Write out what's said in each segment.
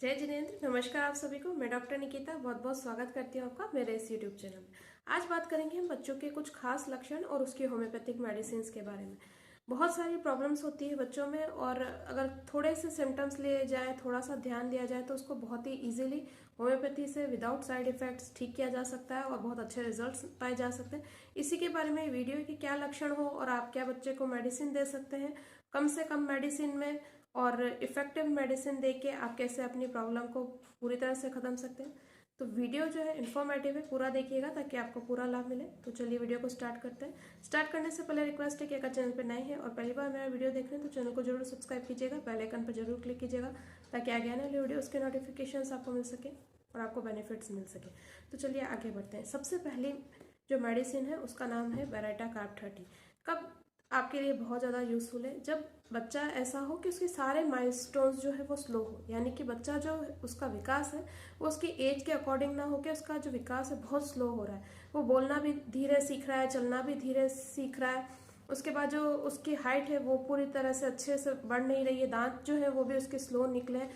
जय जिनेंद्र। नमस्कार आप सभी को। मैं डॉक्टर निकिता बहुत बहुत स्वागत करती हूँ आपका मेरे इस यूट्यूब चैनल में। आज बात करेंगे हम बच्चों के कुछ खास लक्षण और उसकी होम्योपैथिक मेडिसिन के बारे में। बहुत सारी प्रॉब्लम्स होती है बच्चों में, और अगर थोड़े से सिम्टम्स लिए जाए, थोड़ा सा ध्यान दिया जाए तो उसको बहुत ही इजीली होम्योपैथी से विदाउट साइड इफेक्ट्स ठीक किया जा सकता है और बहुत अच्छे रिजल्ट्स पाए जा सकते हैं। इसी के बारे में वीडियो है कि क्या लक्षण हो और आप क्या बच्चे को मेडिसिन दे सकते हैं कम से कम मेडिसिन में, और इफेक्टिव मेडिसिन देके आप कैसे अपनी प्रॉब्लम को पूरी तरह से खत्म सकते हैं। तो वीडियो जो है इन्फॉर्मेटिव है, पूरा देखिएगा ताकि आपको पूरा लाभ मिले। तो चलिए वीडियो को स्टार्ट करते हैं। स्टार्ट करने से पहले रिक्वेस्ट है कि अगर चैनल पर नए हैं और पहली बार मेरा वीडियो देख रहे हैं तो चैनल को जरूर सब्सक्राइब कीजिएगा, बेल आइकन पर जरूर क्लिक कीजिएगा ताकि आगे आने वाले वीडियो उसके नोटिफिकेशन आपको मिल सके और आपको बेनिफिट्स मिल सके। तो चलिए आगे बढ़ते हैं। सबसे पहली जो मेडिसिन है उसका नाम है बेरेटा कार्ब 30। कब आपके लिए बहुत ज़्यादा यूजफुल है? जब बच्चा ऐसा हो कि उसके सारे माइलस्टोन्स जो है वो स्लो हो, यानी कि बच्चा जो उसका विकास है वो उसकी एज के अकॉर्डिंग ना हो कि उसका जो विकास है बहुत स्लो हो रहा है, वो बोलना भी धीरे सीख रहा है, चलना भी धीरे सीख रहा है, उसके बाद जो उसकी हाइट है वो पूरी तरह से अच्छे से बढ़ नहीं रही है, दांत जो है वो भी उसके स्लो निकले हैं।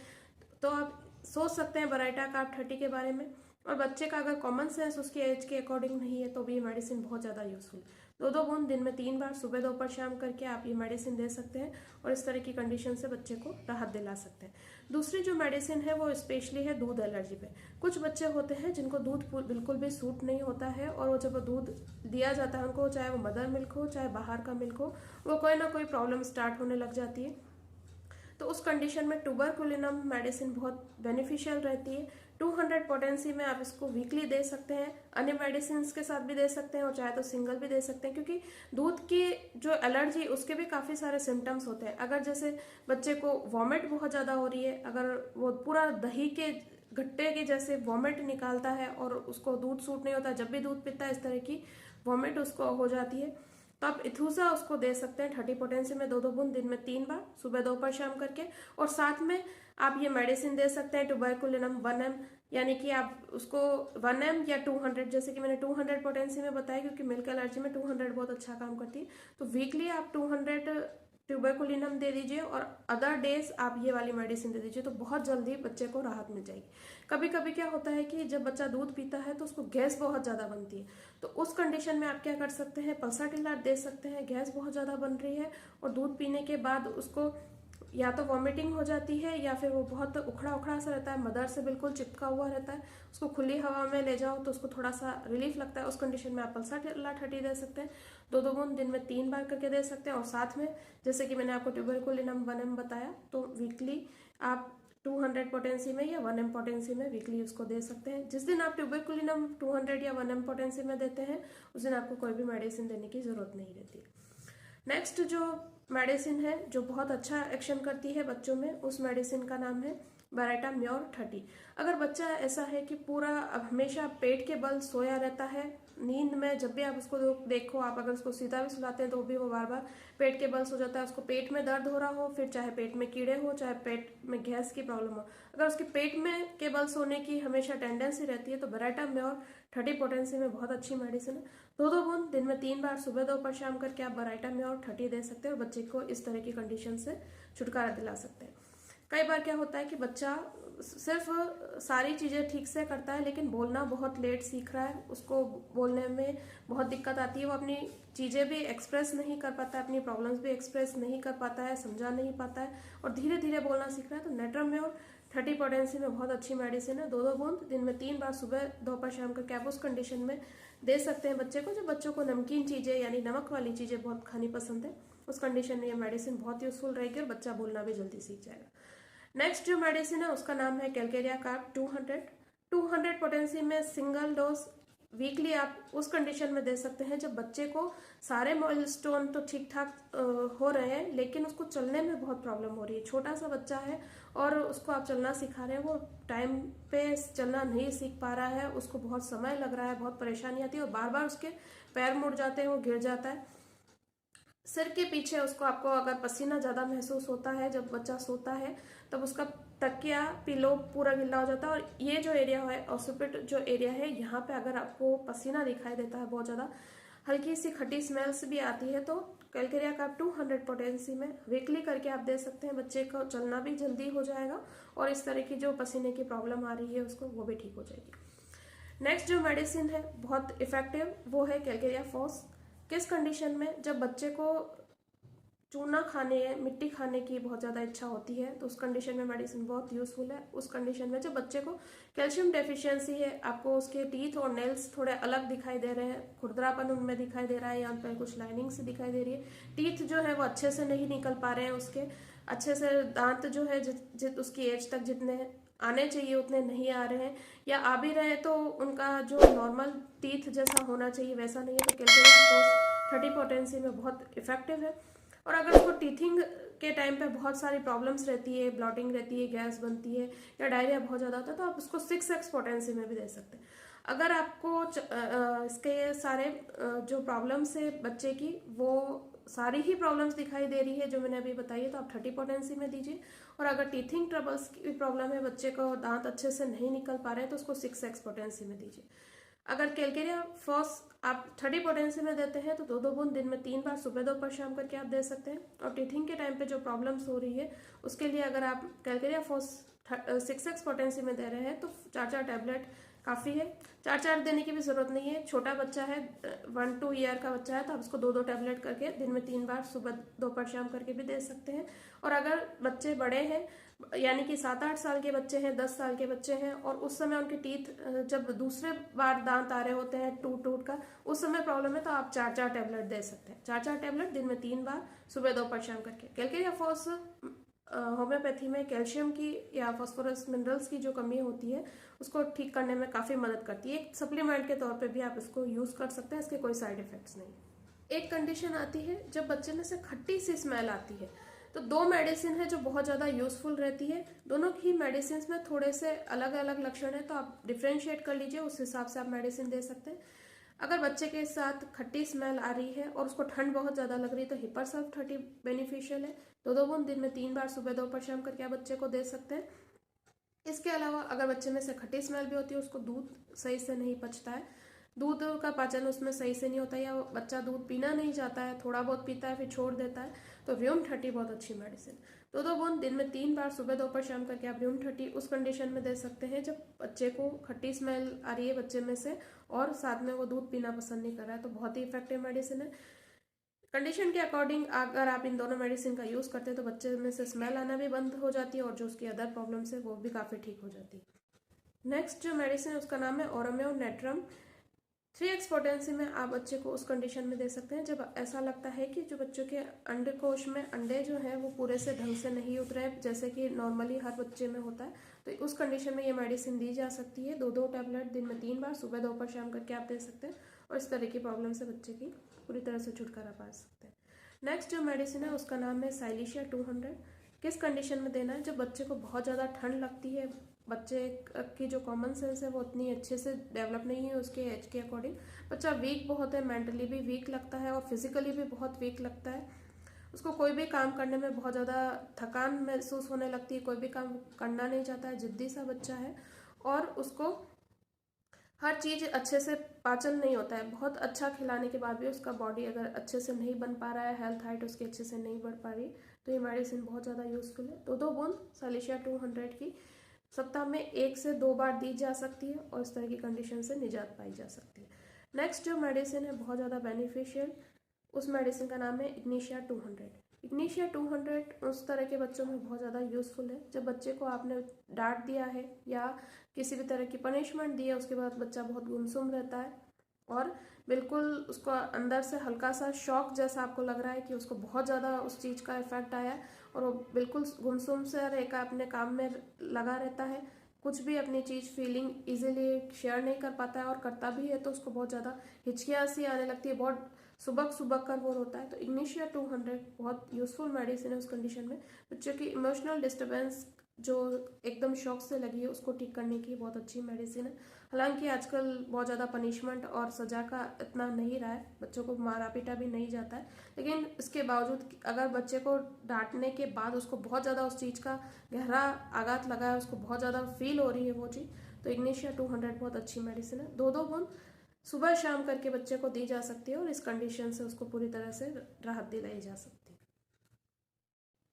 तो आप सोच सकते हैं बेरेटा कार्ब 30 के बारे में। और बच्चे का अगर कॉमन सेंस उसकी एज के अकॉर्डिंग नहीं है तो भी ये मेडिसिन बहुत ज़्यादा यूजफुल है। 2-2 बूंद दिन में 3 बार सुबह दोपहर शाम करके आप ये मेडिसिन दे सकते हैं और इस तरह की कंडीशन से बच्चे को राहत दिला सकते हैं। दूसरी जो मेडिसिन है वो स्पेशली है दूध एलर्जी पे। कुछ बच्चे होते हैं जिनको दूध बिल्कुल भी सूट नहीं होता है, और वो जब दूध दिया जाता है उनको, चाहे वो मदर मिल्क हो चाहे बाहर का मिल्क हो, वो कोई ना कोई प्रॉब्लम स्टार्ट होने लग जाती है। तो उस कंडीशन में ट्यूबरकुलिनम मेडिसिन बहुत बेनिफिशियल रहती है। 200 पोटेंसी में आप इसको वीकली दे सकते हैं, अन्य मेडिसिन के साथ भी दे सकते हैं और चाहे तो सिंगल भी दे सकते हैं, क्योंकि दूध की जो एलर्जी उसके भी काफ़ी सारे सिम्टम्स होते हैं। अगर जैसे बच्चे को वॉमिट बहुत ज़्यादा हो रही है, अगर वो पूरा दही के घट्टे के जैसे वॉमिट निकालता है और उसको दूध सूट नहीं होता, जब भी दूध पीता है इस तरह की वॉमिट उसको हो जाती है, तो आप इथूसा उसको दे सकते हैं 30 पोटेंसी में 2-2 बूंद दिन में 3 बार सुबह दोपहर शाम करके। और साथ में आप ये मेडिसिन दे सकते हैं ट्यूबरकुलिनम 1 ml, यानी कि आप उसको 1 ml या 200, जैसे कि मैंने 200 पोटेंसी में बताया क्योंकि मिल्क एलर्जी में 200 बहुत अच्छा काम करती है। तो वीकली आप 200 ट्यूबरकुलिनम दे दीजिए और अदर डेज आप ये वाली मेडिसिन दे दीजिए, तो बहुत जल्दी बच्चे को राहत मिल जाएगी। कभी कभी क्या होता है कि जब बच्चा दूध पीता है तो उसको गैस बहुत ज़्यादा बनती है, तो उस कंडीशन में आप क्या कर सकते हैं, पल्साटिलार दे सकते हैं। गैस बहुत ज़्यादा बन रही है और दूध पीने के बाद उसको या तो वॉमिटिंग हो जाती है या फिर वो बहुत उखड़ा उखड़ा सा रहता है, मदर से बिल्कुल चिपका हुआ रहता है, उसको खुली हवा में ले जाओ तो उसको थोड़ा सा रिलीफ लगता है। उस कंडीशन में आप पल्साटिलार 30 दे सकते हैं, 2-2 बूंद दिन में 3 बार करके दे सकते हैं। और साथ में जैसे कि मैंने आपको ट्यूबरकुलिनम 1 ml बताया, तो वीकली आप 200 पोटेंसी में या 1 ml पोटेंसी में वीकली उसको दे सकते हैं। जिस दिन आप ट्यूबरकुलिनम 200 या 1 ml पोटेंसी में देते हैं उस दिन आपको कोई भी मेडिसिन देने की जरूरत नहीं रहती। नेक्स्ट जो मेडिसिन है जो बहुत अच्छा एक्शन करती है बच्चों में, उस मेडिसिन का नाम है बेरेटा म्योर 30। अगर बच्चा ऐसा है कि पूरा अब हमेशा पेट के बल सोया रहता है, नींद में जब भी आप उसको देखो, आप अगर उसको सीधा भी सुलाते हैं तो भी वो बार बार पेट के बल सो जाता है, उसको पेट में दर्द हो रहा हो, फिर चाहे पेट में कीड़े हो चाहे पेट में गैस की प्रॉब्लम हो, अगर उसके पेट में के बल सोने की हमेशा टेंडेंसी रहती है तो बेरेटा म्योर 30 पोटेंसी में बहुत अच्छी मेडिसिन है। 2-2 बूंद दिन में 3 बार सुबह दोपहर शाम करके आप बेरेटा म्योर 30 दे सकते हैं और बच्चे को इस तरह की कंडीशन से छुटकारा दिला सकते हैं। कई बार क्या होता है कि बच्चा सिर्फ सारी चीज़ें ठीक से करता है लेकिन बोलना बहुत लेट सीख रहा है, उसको बोलने में बहुत दिक्कत आती है, वो अपनी चीज़ें भी एक्सप्रेस नहीं कर पाता है, अपनी प्रॉब्लम्स भी एक्सप्रेस नहीं कर पाता है, समझा नहीं पाता है और धीरे धीरे बोलना सीख रहा है। तो नेट्राम्योर 30 पोटेंसी में बहुत अच्छी मेडिसिन है। 2-2 बूंद दिन में 3 बार सुबह दोपहर शाम करके आप उस कंडीशन में दे सकते हैं बच्चे को, जब बच्चों को नमकीन चीज़ें यानी नमक वाली चीज़ें बहुत खानी पसंद है, उस कंडीशन में ये मेडिसिन बहुत यूजफुल रहेगी और बच्चा बोलना भी जल्दी सीख जाएगा। नेक्स्ट जो मेडिसिन है उसका नाम है कैलकेरिया कार्ब 200 पोटेंसी में सिंगल डोज वीकली आप उस कंडीशन में दे सकते हैं जब बच्चे को सारे माइलस्टोन तो ठीक ठाक हो रहे हैं लेकिन उसको चलने में बहुत प्रॉब्लम हो रही है। छोटा सा बच्चा है और उसको आप चलना सिखा रहे हैं, वो टाइम पे चलना नहीं सीख पा रहा है, उसको बहुत समय लग रहा है, बहुत परेशानी आती है और बार बार उसके पैर मुड़ जाते हैं, वो गिर जाता है। सिर के पीछे उसको आपको अगर पसीना ज़्यादा महसूस होता है जब बच्चा सोता है तब उसका तकिया पिलो पूरा गीला हो जाता है, और ये जो एरिया है ऑसिपिट जो एरिया है यहाँ पे अगर आपको पसीना दिखाई देता है बहुत ज़्यादा, हल्की सी खट्टी स्मेल्स भी आती है, तो कैलकेरिया का आप 200 पोटेंसी में वीकली करके आप दे सकते हैं। बच्चे को चलना भी जल्दी हो जाएगा और इस तरह की जो पसीने की प्रॉब्लम आ रही है उसको वो भी ठीक हो जाएगी। नेक्स्ट जो मेडिसिन है बहुत इफेक्टिव वो है कैलकेरिया फॉस। किस कंडीशन में, जब बच्चे को चूना खाने, मिट्टी खाने की बहुत ज़्यादा इच्छा होती है तो उस कंडीशन में मेडिसिन बहुत यूजफुल है। उस कंडीशन में जब बच्चे को कैल्शियम डेफिशिएंसी है, आपको उसके टीथ और नेल्स थोड़े अलग दिखाई दे रहे हैं, खुरदरापन उनमें दिखाई दे रहा है, यहाँ पर कुछ लाइनिंग से दिखाई दे रही है, टीथ जो है वो अच्छे से नहीं निकल पा रहे हैं, उसके अच्छे से दांत जो है जित उसकी एज तक जितने आने चाहिए उतने नहीं आ रहे हैं, या आ भी रहे हैं तो उनका जो नॉर्मल टीथ जैसा होना चाहिए वैसा नहीं है, तो कैल्शियम फोर्स 30 पोटेंसी में बहुत इफेक्टिव है। और अगर उसको टीथिंग के टाइम पे बहुत सारी प्रॉब्लम्स रहती है, ब्लॉटिंग रहती है, गैस बनती है या डायरिया बहुत ज़्यादा होता है, तो आप उसको 6x पोटेंसी में भी दे सकते हैं। अगर आपको इसके सारे जो प्रॉब्लम्स है बच्चे की वो सारी ही प्रॉब्लम्स दिखाई दे रही है जो मैंने अभी बताई है, तो आप 30 पोटेंसी में दीजिए। और अगर टीथिंग ट्रबल्स की प्रॉब्लम है, बच्चे को दांत अच्छे से नहीं निकल पा रहे हैं, तो उसको 6x पोटेंसी में दीजिए। अगर कैलकेरिया फॉस आप 30 पोटेंसी में देते हैं तो 2-2 बूंद दिन में 3 बार सुबह दोपहर शाम करके आप दे सकते हैं। और टीथिंग के टाइम पे जो प्रॉब्लम्स हो रही है उसके लिए अगर आप कैलकेरिया फॉस 6x पोटेंसी में दे रहे हैं तो 4-4 टैबलेट काफ़ी है। 4-4 देने की भी ज़रूरत नहीं है। छोटा बच्चा है, 1-2 ईयर का बच्चा है, तो आप उसको 2-2 टैबलेट करके दिन में 3 बार सुबह दोपहर शाम करके भी दे सकते हैं। और अगर बच्चे बड़े हैं, यानी कि 7-8 साल के बच्चे हैं, 10 साल के बच्चे हैं, और उस समय उनके टीथ जब दूसरे बार दांत आ रहे होते हैं टूट टूट का, उस समय प्रॉब्लम है, तो आप 4-4 टैबलेट दे सकते हैं। 4-4 टैबलेट दिन में 3 बार सुबह दोपहर शाम करके। कैलकेरिया फॉस होम्योपैथी में कैल्शियम की या फास्फोरस मिनरल्स की जो कमी होती है उसको ठीक करने में काफ़ी मदद करती है। एक सप्लीमेंट के तौर पे भी आप इसको यूज़ कर सकते हैं, इसके कोई साइड इफेक्ट्स नहीं। एक कंडीशन आती है जब बच्चे में से खट्टी सी स्मेल आती है, तो 2 मेडिसिन है जो बहुत ज़्यादा यूजफुल रहती है। दोनों ही मेडिसिन में थोड़े से अलग अलग लक्षण है, तो आप डिफ्रेंशिएट कर लीजिए, उस हिसाब से आप मेडिसिन दे सकते हैं। अगर बच्चे के साथ खट्टी स्मेल आ रही है और उसको ठंड बहुत ज़्यादा लग रही है तो हिपरसल्फ 30 बेनिफिशियल है। 2-2 बूंद दिन में 3 बार सुबह दोपहर शाम करके आप बच्चे को दे सकते हैं। इसके अलावा अगर बच्चे में से खट्टी स्मेल भी होती है, उसको दूध सही से नहीं पचता है, दूध का पाचन उसमें सही से नहीं होता, या बच्चा दूध पीना नहीं चाहता है, थोड़ा बहुत पीता है फिर छोड़ देता है, तो व्यूम 30 बहुत अच्छी मेडिसिन। 2-2 बूंद दिन में 3 बार सुबह दोपहर शाम करके आप व्यूम 30 उस कंडीशन में दे सकते हैं जब बच्चे को खट्टी स्मेल आ रही है बच्चे में से और साथ में वो दूध पीना पसंद नहीं कर रहा है, तो बहुत ही इफेक्टिव मेडिसिन है। कंडीशन के अकॉर्डिंग अगर आप इन दोनों मेडिसिन का यूज़ करते हैं तो बच्चे में से स्मेल आना भी बंद हो जाती है और जो उसकी अदर प्रॉब्लम्स है वो भी काफ़ी ठीक हो जाती है। नेक्स्ट जो मेडिसिन है उसका नाम है ओरोमियो नेट्रम। 3x पोटेंसी में आप बच्चे को उस कंडीशन में दे सकते हैं जब ऐसा लगता है कि जो बच्चों के अंडकोश में अंडे जो है वो पूरे से ढंग से नहीं उतरे, जैसे कि नॉर्मली हर बच्चे में होता है, तो उस कंडीशन में ये मेडिसिन दी जा सकती है। 2-2 टैबलेट दिन में 3 बार सुबह दोपहर शाम करके आप दे सकते हैं और इस तरह की प्रॉब्लम से बच्चे की पूरी तरह से छुटकारा पा सकते हैं। नेक्स्ट जो मेडिसिन है उसका नाम है साइलिशिया 200। किस कंडीशन में देना है, जब बच्चे को बहुत ज़्यादा ठंड लगती है, बच्चे की जो कॉमन सेंस है वो उतनी अच्छे से डेवलप नहीं है उसके एज के अकॉर्डिंग, बच्चा वीक बहुत है, मेंटली भी वीक लगता है और फिजिकली भी बहुत वीक लगता है, उसको कोई भी काम करने में बहुत ज़्यादा थकान महसूस होने लगती है, कोई भी काम करना नहीं चाहता है, जिद्दी सा बच्चा है और उसको हर चीज़ अच्छे से पाचन नहीं होता है, बहुत अच्छा खिलाने के बाद भी उसका बॉडी अगर अच्छे से नहीं बन पा रहा है, हेल्थ हाइट उसकी अच्छे से नहीं बढ़ पा रही, तो ये मेडिसिन बहुत ज़्यादा यूजफुल है। 2-2 बूंद साइलिशिया 200 की सप्ताह में 1 से 2 बार दी जा सकती है और इस तरह की कंडीशन से निजात पाई जा सकती है। नेक्स्ट जो मेडिसिन है बहुत ज़्यादा बेनिफिशियल, उस मेडिसिन का नाम है इग्निशिया 200। इग्निशिया 200 उस तरह के बच्चों में बहुत ज़्यादा यूजफुल है जब बच्चे को आपने डांट दिया है या किसी भी तरह की पनिशमेंट दी है, उसके बाद बच्चा बहुत गुमसुम रहता है और बिल्कुल उसको अंदर से हल्का सा शॉक जैसा आपको लग रहा है कि उसको बहुत ज़्यादा उस चीज़ का इफेक्ट आया है और वो बिल्कुल गुमसुम से रहेगा, अपने काम में लगा रहता है, कुछ भी अपनी चीज़ फीलिंग इजीली शेयर नहीं कर पाता है और करता भी है तो उसको बहुत ज़्यादा हिचकियाँ सी आने लगती है, बहुत सुबह सुबह कर वो होता है, तो इग्निशिया 200 बहुत यूजफुल मेडिसिन है उस कंडीशन में। बच्चों की इमोशनल डिस्टर्बेंस जो एकदम शॉक से लगी है उसको ठीक करने की बहुत अच्छी मेडिसिन है। हालांकि आजकल बहुत ज़्यादा पनिशमेंट और सज़ा का इतना नहीं रहा है, बच्चों को मारा पीटा भी नहीं जाता है, लेकिन इसके बावजूद अगर बच्चे को डांटने के बाद उसको बहुत ज़्यादा उस चीज़ का गहरा आघात लगा है, उसको बहुत ज़्यादा फील हो रही है वो चीज़, तो इग्निशिया 200 बहुत अच्छी मेडिसिन है। 2-2 बूंद सुबह शाम करके बच्चे को दी जा सकती है और इस कंडीशन से उसको पूरी तरह से राहत दिलाई जा सकती है।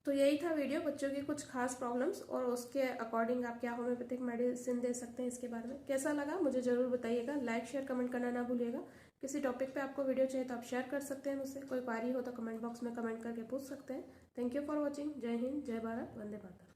तो यही था वीडियो, बच्चों की कुछ खास प्रॉब्लम्स और उसके अकॉर्डिंग आप क्या होम्योपैथिक मेडिसिन दे सकते हैं इसके बारे में। कैसा लगा मुझे ज़रूर बताइएगा। लाइक शेयर कमेंट करना ना भूलिएगा। किसी टॉपिक पे आपको वीडियो चाहिए तो आप शेयर कर सकते हैं मुझसे। कोई क्वारी हो तो कमेंट बॉक्स में कमेंट करके पूछ सकते हैं। Thank you for watching. जय हिंद, जय भारत, वंदे मातरम।